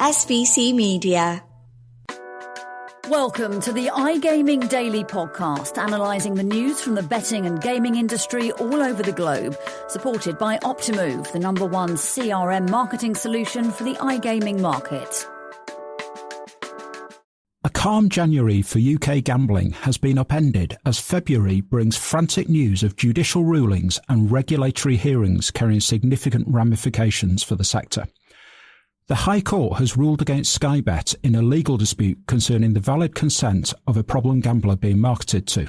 SVC Media. Welcome to the iGaming Daily Podcast, analysing the news from the betting and gaming industry all over the globe, supported by Optimove, the #1 CRM marketing solution for the iGaming market. A calm January for UK gambling has been upended as February brings frantic news of judicial rulings and regulatory hearings carrying significant ramifications for the sector. The High Court has ruled against Sky Bet in a legal dispute concerning the valid consent of a problem gambler being marketed to.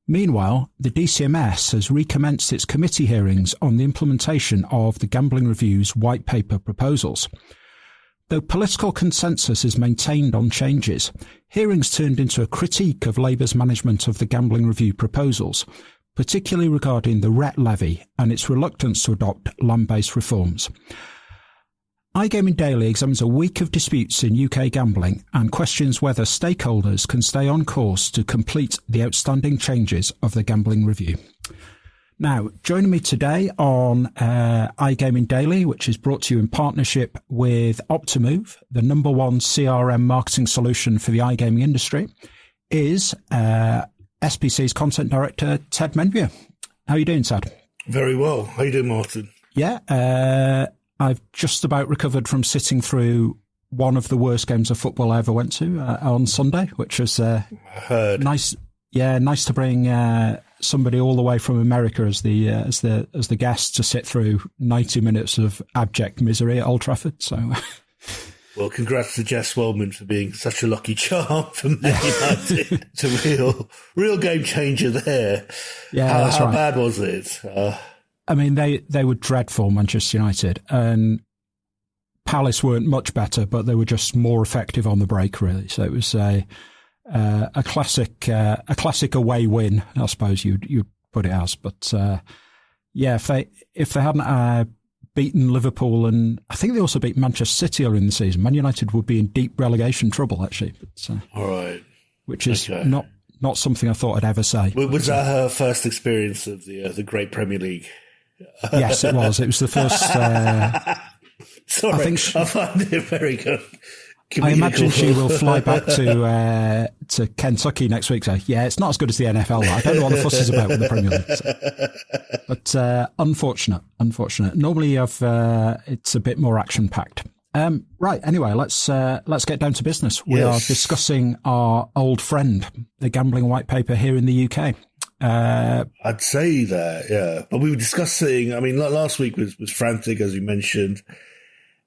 Meanwhile, the DCMS has recommenced its committee hearings on the implementation of the Gambling Review's white paper proposals. Though political consensus is maintained on changes, hearings turned into a critique of Labour's management of the Gambling Review proposals, particularly regarding the RET levy and its reluctance to adopt land-based reforms. iGaming Daily examines a week of disputes in UK gambling and questions whether stakeholders can stay on course to complete the outstanding changes of the Gambling Review. Now, joining me today on iGaming Daily, which is brought to you in partnership with Optimove, the #1 CRM marketing solution for the iGaming industry, is SPC's Content Director, Ted Menmuir. How are you doing, Ted? Very well. How are you doing, Martyn? Yeah, I've just about recovered from sitting through one of the worst games of football I ever went to on Sunday, which was nice. Yeah, nice to bring somebody all the way from America as the guest to sit through 90 minutes of abject misery at Old Trafford. So, well, congrats to Jess Wellman for being such a lucky charm for Man United. It's a real game changer there. Yeah, how bad was it? I mean, they were dreadful, Manchester United, and Palace weren't much better, but they were just more effective on the break, really. So it was a classic away win, I suppose you'd put it as. But yeah, if they hadn't beaten Liverpool, and I think they also beat Manchester City earlier in the season, Man United would be in deep relegation trouble, actually. But, all right, which is not something I thought I'd ever say. Was that her first experience of the great Premier League? Yes, it was. It was the first. Sorry, I find it very good. I imagine she will fly back to Kentucky next week. So yeah, it's not as good as the NFL. I don't know what the fuss is about with the Premier League. So. But unfortunate. Normally, it's a bit more action packed. Right. Anyway, let's get down to business. We are discussing our old friend, the gambling white paper here in the UK. I'd say that, yeah. But we were discussing, I mean, last week was frantic, as you mentioned.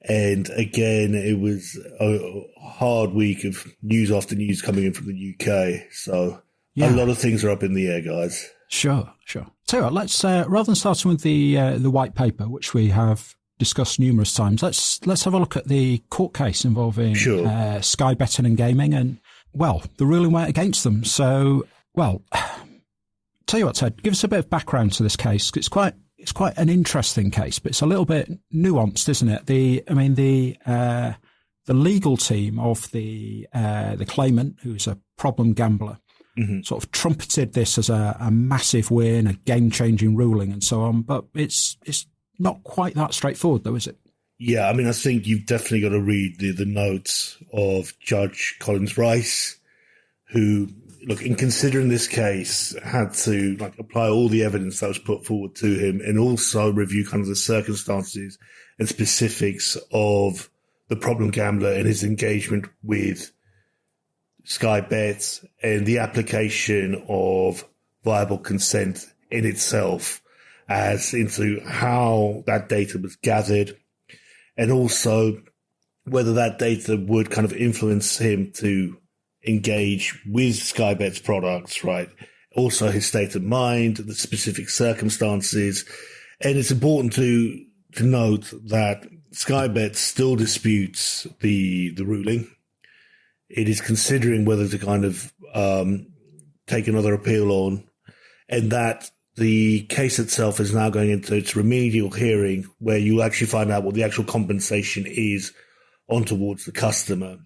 And again, it was a hard week of news after news coming in from the UK. So a lot of things are up in the air, guys. Sure. So let's, rather than starting with the white paper, which we have discussed numerous times, let's have a look at the court case involving Sky Betting and Gaming. And, well, the ruling went against them. So, well, tell you what, Ted, give us a bit of background to this case. It's quite an interesting case, but it's a little bit nuanced, isn't it? The legal team of the claimant, who's a problem gambler, sort of trumpeted this as a massive win, a game-changing ruling, and so on. But it's not quite that straightforward, though, is it? Yeah, I mean, I think you've definitely got to read the notes of Judge Collins Rice, who, look, in considering this case, had to apply all the evidence that was put forward to him and also review kind of the circumstances and specifics of the problem gambler and his engagement with Sky Bet and the application of viable consent in itself as into how that data was gathered and also whether that data would kind of influence him to engage with Sky Bet's products, right? Also his state of mind, the specific circumstances. And it's important to note that Sky Bet still disputes the ruling. It is considering whether to kind of take another appeal on, and that the case itself is now going into its remedial hearing where you actually find out what the actual compensation is on towards the customer.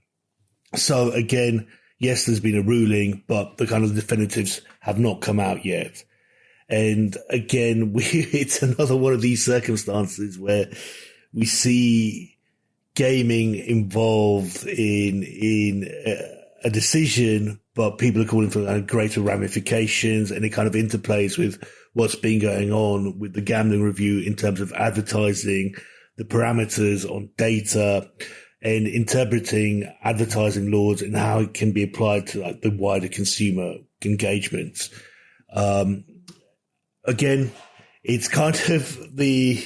So again, yes, there's been a ruling, but the kind of definitives have not come out yet. And again, it's another one of these circumstances where we see gaming involved in a decision, but people are calling for greater ramifications, and it kind of interplays with what's been going on with the gambling review in terms of advertising, the parameters on data, and interpreting advertising laws and how it can be applied to like the wider consumer engagement. Again, it's kind of the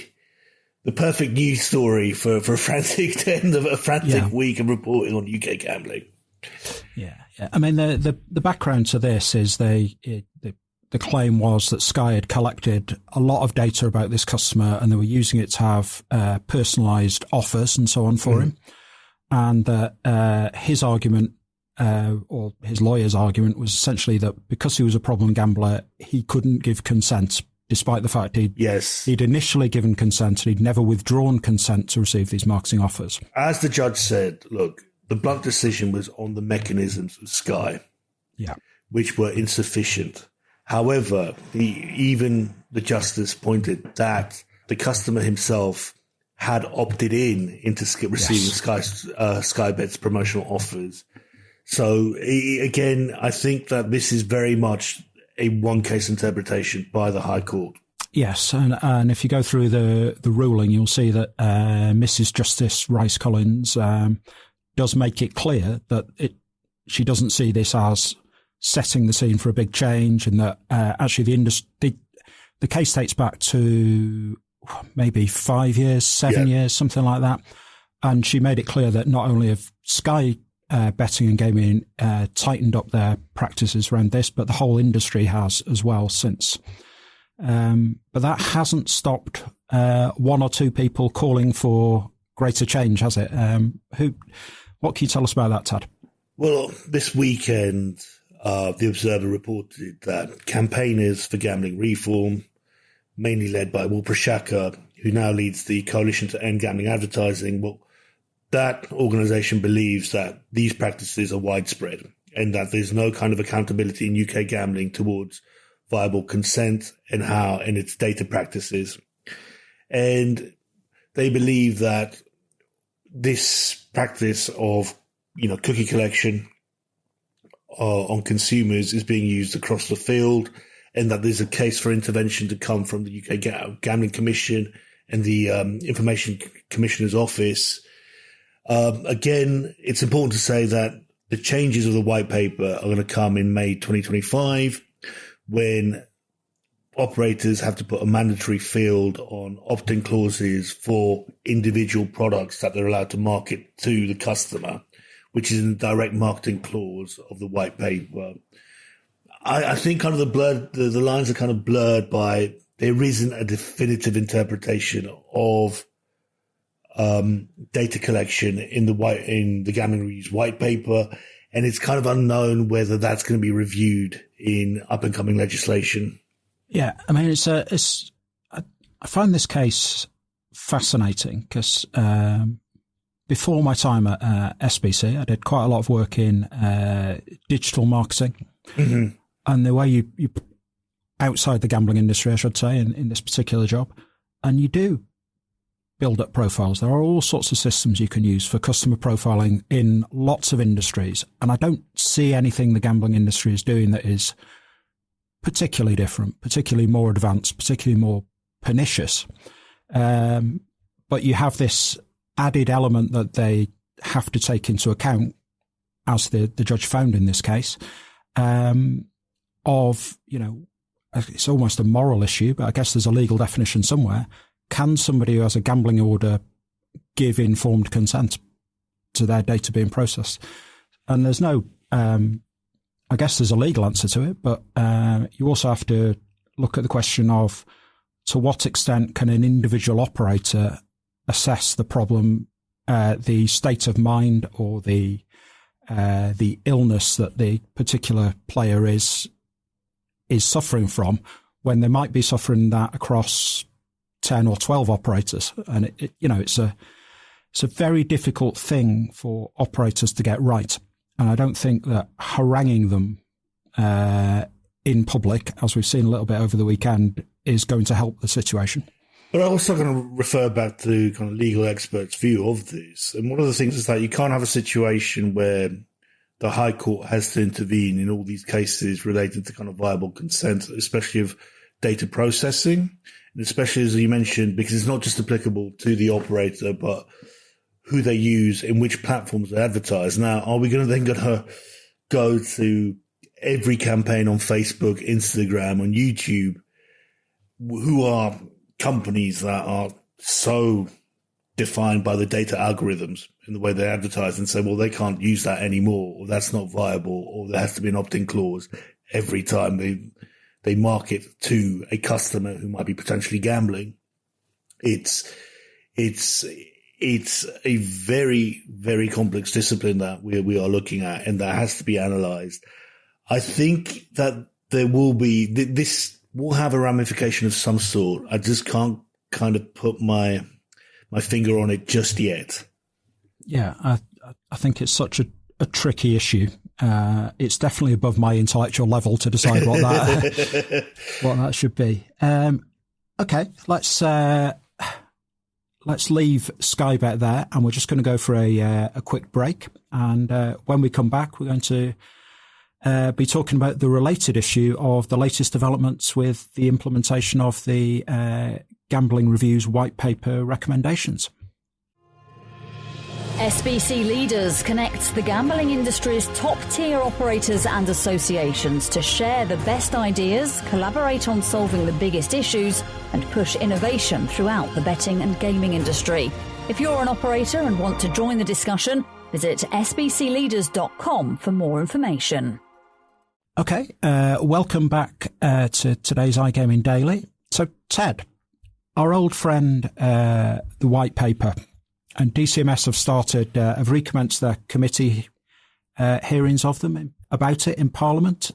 perfect news story for a frantic end of a frantic week of reporting on UK gambling. Yeah. I mean, the background to this is the claim was that Sky had collected a lot of data about this customer and they were using it to have personalised offers and so on for him. And his argument, or his lawyer's argument, was essentially that because he was a problem gambler, he couldn't give consent, despite the fact he'd initially given consent and he'd never withdrawn consent to receive these marketing offers. As the judge said, look, the blunt decision was on the mechanisms of Sky, which were insufficient. However, even the justice pointed that the customer himself had opted into receiving Sky Bet's promotional offers. So again, I think that this is very much a one-case interpretation by the High Court. Yes, and if you go through the ruling, you'll see that Mrs. Justice Rice-Collins does make it clear that she doesn't see this as setting the scene for a big change, and that actually the case dates back to maybe 5 years, 7 years, something like that. And she made it clear that not only have Sky betting and gaming tightened up their practices around this, but the whole industry has as well since. But that hasn't stopped one or two people calling for greater change, has it? What can you tell us about that, Ted? Well, this weekend, the Observer reported that campaigners for gambling reform, mainly led by Will Prashaka, who now leads the Coalition to End Gambling Advertising, that organisation believes that these practices are widespread and that there's no kind of accountability in UK gambling towards viable consent and its data practices. And they believe that this practice of, cookie collection on consumers is being used across the field, and that there's a case for intervention to come from the UK Gambling Commission and the Information Commissioner's Office. Again, it's important to say that the changes of the white paper are going to come in May 2025, when operators have to put a mandatory field on opt-in clauses for individual products that they're allowed to market to the customer, which is in the direct marketing clause of the white paper. I think kind of the lines are kind of blurred by there isn't a definitive interpretation of data collection in the Gambling Review's white paper, and it's kind of unknown whether that's going to be reviewed in up and coming legislation. Yeah, I mean, I find this case fascinating because before my time at SBC, I did quite a lot of work in digital marketing. Mm-hmm. And the way you outside the gambling industry, I should say, in this particular job, and you do build up profiles. There are all sorts of systems you can use for customer profiling in lots of industries. And I don't see anything the gambling industry is doing that is particularly different, particularly more advanced, particularly more pernicious. But you have this added element that they have to take into account, as the judge found in this case, of, it's almost a moral issue, but I guess there's a legal definition somewhere. Can somebody who has a gambling order give informed consent to their data being processed? And there's no, I guess there's a legal answer to it, but you also have to look at the question of to what extent can an individual operator assess the problem, the state of mind or the illness that the particular player is suffering from, when they might be suffering that across 10 or 12 operators. And it's a very difficult thing for operators to get right. And I don't think that haranguing them in public, as we've seen a little bit over the weekend, is going to help the situation. But I'm also going to refer back to kind of legal experts' view of this. And one of the things is that you can't have a situation where the High Court has to intervene in all these cases related to kind of viable consent, especially of data processing, and especially, as you mentioned, because it's not just applicable to the operator, but who they use, in which platforms they advertise. Now, are we going to go to every campaign on Facebook, Instagram, on YouTube, who are companies that are so defined by the data algorithms in the way they advertise, and say, well, they can't use that anymore, or that's not viable, or there has to be an opt-in clause every time they market to a customer who might be potentially gambling? It's a very, very complex discipline that we are looking at, and that has to be analyzed. I think that this will have a ramification of some sort. I just can't kind of put my finger on it just yet. Yeah, I think it's such a tricky issue. It's definitely above my intellectual level to decide what that should be. Okay, let's leave Sky Bet there, and we're just going to go for a quick break. And when we come back, we're going to be talking about the related issue of the latest developments with the implementation of the Gambling Review's white paper recommendations. SBC Leaders connects the gambling industry's top-tier operators and associations to share the best ideas, collaborate on solving the biggest issues, and push innovation throughout the betting and gaming industry. If you're an operator and want to join the discussion, visit sbcleaders.com for more information. Okay, welcome back to today's iGaming Daily. So, Ted, our old friend, the white paper, and DCMS have recommenced their committee hearings of them about it in Parliament.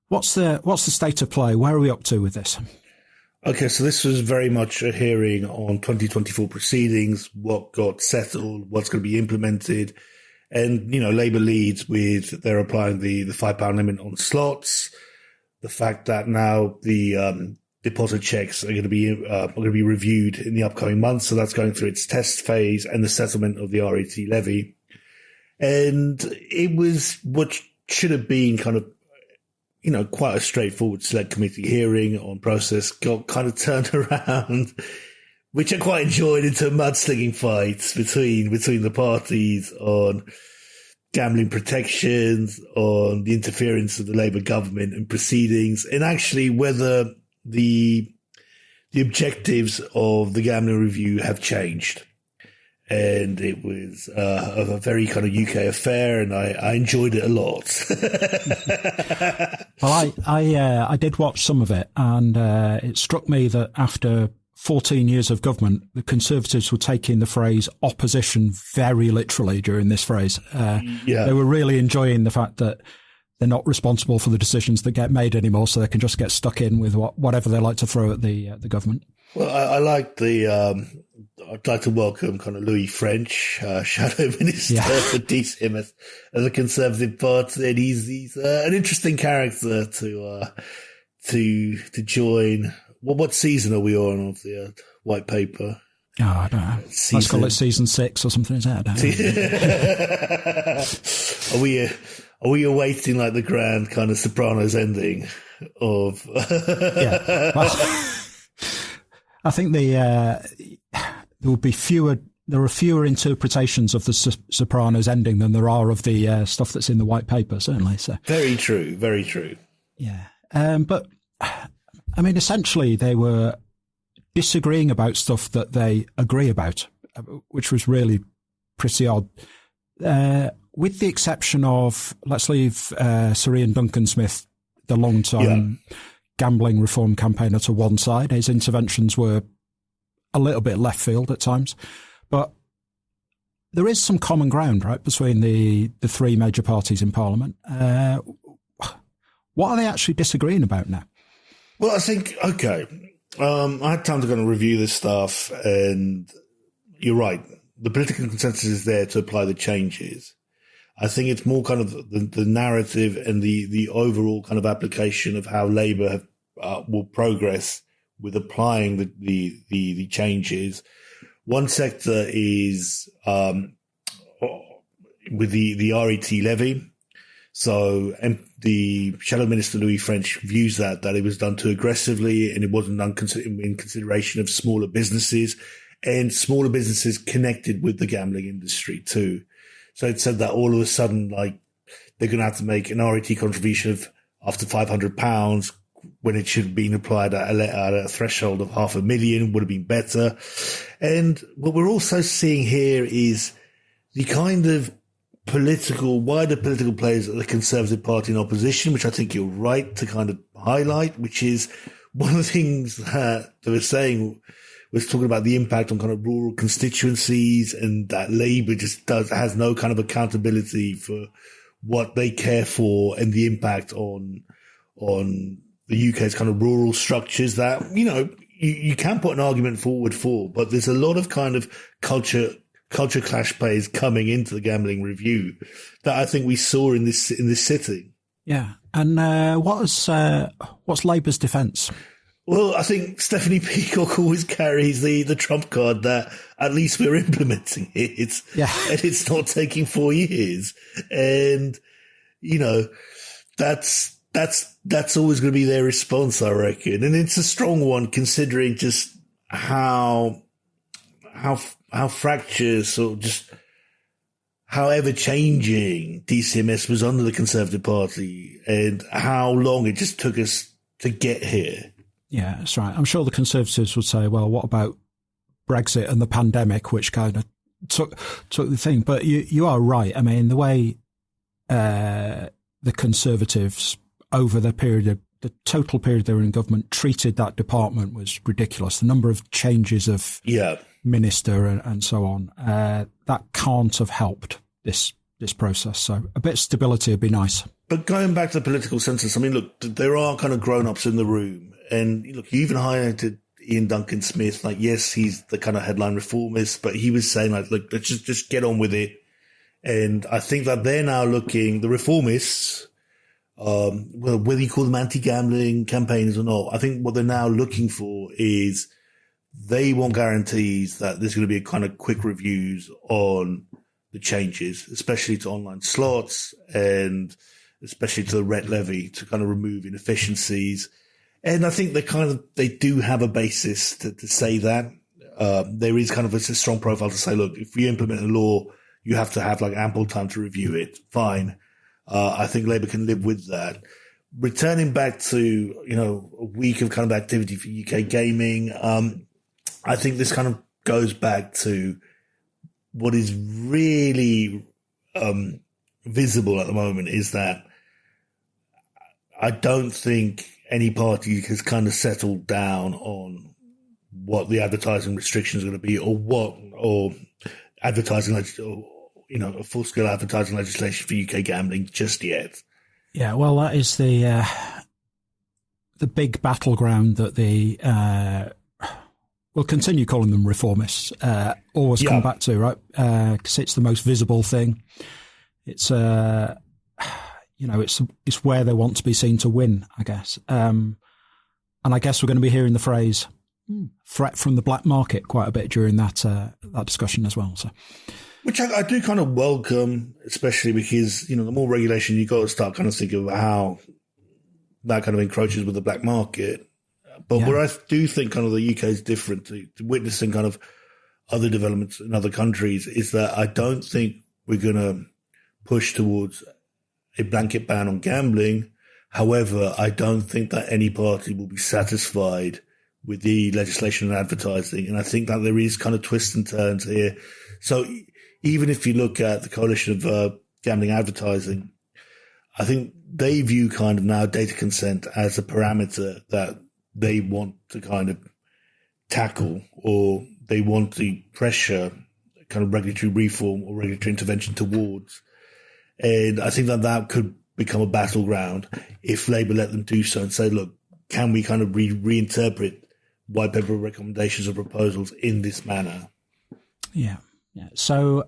What's the state of play? Where are we up to with this? Okay, so this was very much a hearing on 2024 proceedings, what got settled, what's going to be implemented. And, Labour leads with they're applying the £5 limit on slots, the fact that now the deposit checks are going to be reviewed in the upcoming months. So that's going through its test phase, and the settlement of the RET levy. And it was what should have been kind of, quite a straightforward select committee hearing on process, got kind of turned around, which I quite enjoyed, into mudslinging fights between the parties on gambling protections, on the interference of the Labour government and proceedings, and actually whether the objectives of the Gambling Review have changed. And it was a very kind of UK affair, and I enjoyed it a lot. Well, I did watch some of it, and it struck me that after 14 years of government, the Conservatives were taking the phrase opposition very literally during this phrase. They were really enjoying the fact that they're not responsible for the decisions that get made anymore, so they can just get stuck in with whatever they like to throw at the government. Well, I like I'd like to welcome kind of Louis French, Shadow Minister for DCMS as a Conservative Party, and he's an interesting character to join. What season are we on of the white paper? Oh, I don't know. Let's call it season 6 or something. Is that? Are we awaiting like the grand kind of Sopranos ending of? Yeah. Well, I think there will be fewer. There are fewer interpretations of the Sopranos ending than there are of the stuff that's in the white paper. Certainly. So. Very true. Very true. Yeah. But I mean, essentially, they were disagreeing about stuff that they agree about, which was really pretty odd. With the exception of, let's leave Sir Ian Duncan-Smith, the long-time gambling reform campaigner, to one side. His interventions were a little bit left field at times. But there is some common ground, right, between the three major parties in Parliament. What are they actually disagreeing about now? Well, I think, okay, I had time to kind of review this stuff, and you're right. The political consensus is there to apply the changes. I think it's more kind of the narrative and the overall kind of application of how Labour will progress with applying the changes. One sector is with the RET levy. So the Shadow Minister Louis French views that it was done too aggressively and it wasn't done in consideration of smaller businesses and smaller businesses connected with the gambling industry too. So it said that all of a sudden, like, they're going to have to make an RET contribution of after £500 when it should have been applied at a threshold of $500,000 would have been better. And what we're also seeing here is the kind of wider political players at the Conservative Party in opposition, which I think you're right to kind of highlight, which is one of the things that they were saying was talking about the impact on kind of rural constituencies and that Labour just has no kind of accountability for what they care for and the impact on the UK's kind of rural structures that, you can put an argument forward for, but there's a lot of kind of culture clash plays coming into the gambling review that I think we saw in this sitting. Yeah. And what's Labour's defence? Well, I think Stephanie Peacock always carries the trump card that at least we're implementing it. Yeah. And it's not taking 4 years. And, that's always going to be their response, I reckon. And it's a strong one considering just how fractious or just how ever changing DCMS was under the Conservative Party and how long it just took us to get here. Yeah, that's right. I'm sure the Conservatives would say, well, what about Brexit and the pandemic, which kind of took the thing. But you are right. I mean, the way the Conservatives over the total period they were in government treated that department was ridiculous. The number of changes of minister and so on, that can't have helped this process. So a bit of stability would be nice. But going back to the political census, I mean, look, there are kind of grown-ups in the room. And look, you even highlighted Ian Duncan Smith. Like, yes, he's the kind of headline reformist, but he was saying, like, look, let's just get on with it. And I think that they're now looking, the reformists, whether you call them anti-gambling campaigns or not, I think what they're now looking for is they want guarantees that there's going to be a kind of quick reviews on the changes, especially to online slots and especially to the RET levy to kind of remove inefficiencies. And I think they do have a basis to say that. There is kind of a strong profile to say, look, if we implement a law, you have to have like ample time to review it. Fine. I think Labour can live with that. Returning back to, a week of kind of activity for UK gaming, I think this kind of goes back to what is really visible at the moment is that I don't think any party has kind of settled down on what the advertising restrictions are going to be or advertising, a full-scale advertising legislation for UK gambling just yet. Yeah, well, that is the big battleground that we'll continue calling them reformists, always come back to, right? Because it's the most visible thing. It's it's where they want to be seen to win, I guess. And I guess we're going to be hearing the phrase "threat from the black market" quite a bit during that discussion as well. So, which I do kind of welcome, especially because the more regulation you got to start kind of thinking about how that kind of encroaches with the black market. But where I do think kind of the UK is different to witnessing kind of other developments in other countries is that I don't think we're going to push towards a blanket ban on gambling. However, I don't think that any party will be satisfied with the legislation and advertising. And I think that there is kind of twists and turns here. So even if you look at the coalition of gambling advertising, I think they view kind of now data consent as a parameter that they want to kind of tackle, or they want to pressure kind of regulatory reform or regulatory intervention towards. And I think that could become a battleground if Labour let them do so and say, look, can we kind of reinterpret white paper recommendations or proposals in this manner? Yeah. So,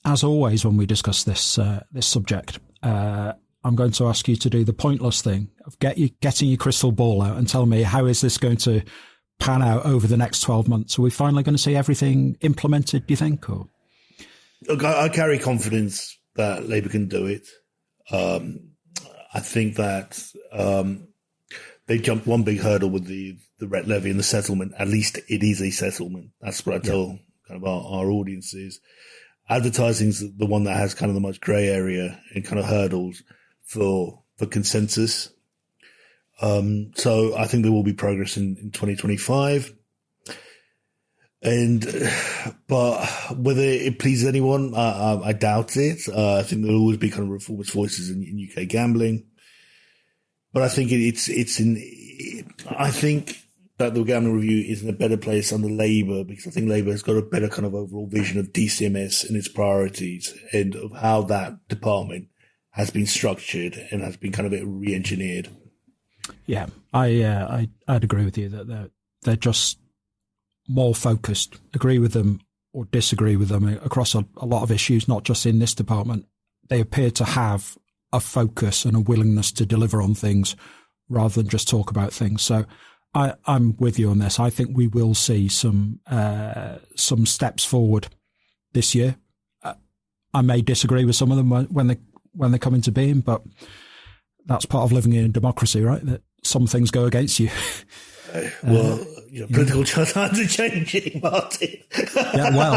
as always, when we discuss this subject, I'm going to ask you to do the pointless thing of getting your crystal ball out and tell me, how is this going to pan out over the next 12 months? Are we finally going to see everything implemented, do you think? Or? Look, I carry confidence that Labour can do it. I think that they jumped one big hurdle with the RET levy and the settlement. At least it is a settlement. That's what I tell kind of our audiences. Advertising's the one that has kind of the most grey area and kind of hurdles for consensus. So I think there will be progress in 2025. But whether it pleases anyone, I doubt it. I think there'll always be kind of reformist voices in UK gambling. But I think I think that the gambling review is in a better place under Labour, because I think Labour has got a better kind of overall vision of DCMS and its priorities and of how that department has been structured and has been kind of re-engineered. Yeah, I'd agree with you that they're just more focused. Agree with them or disagree with them across a lot of issues, not just in this department. They appear to have a focus and a willingness to deliver on things rather than just talk about things. So I'm with you on this. I think we will see some steps forward this year. I may disagree with some of them when they come into being, but that's part of living in a democracy, right? That some things go against you. Political times are changing, Martin. Yeah, well,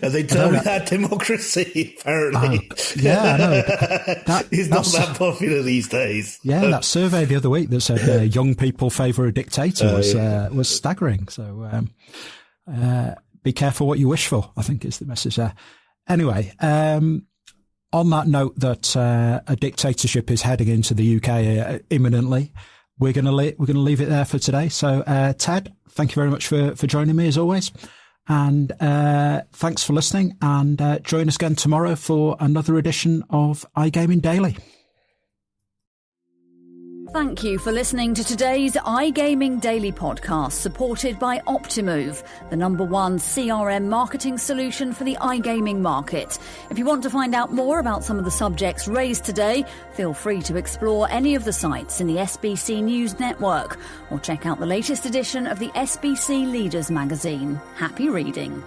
and they tell me that democracy, apparently. I know. It's not that popular these days. Yeah, that survey the other week that said young people favour a dictator was staggering. So be careful what you wish for, I think is the message there. Anyway, on that note that a dictatorship is heading into the UK imminently, we're going to leave it there for today. So, Ted, thank you very much for joining me as always. And thanks for listening. And join us again tomorrow for another edition of iGaming Daily. Thank you for listening to today's iGaming Daily podcast, supported by Optimove, the #1 CRM marketing solution for the iGaming market. If you want to find out more about some of the subjects raised today, feel free to explore any of the sites in the SBC News network or check out the latest edition of the SBC Leaders magazine. Happy reading.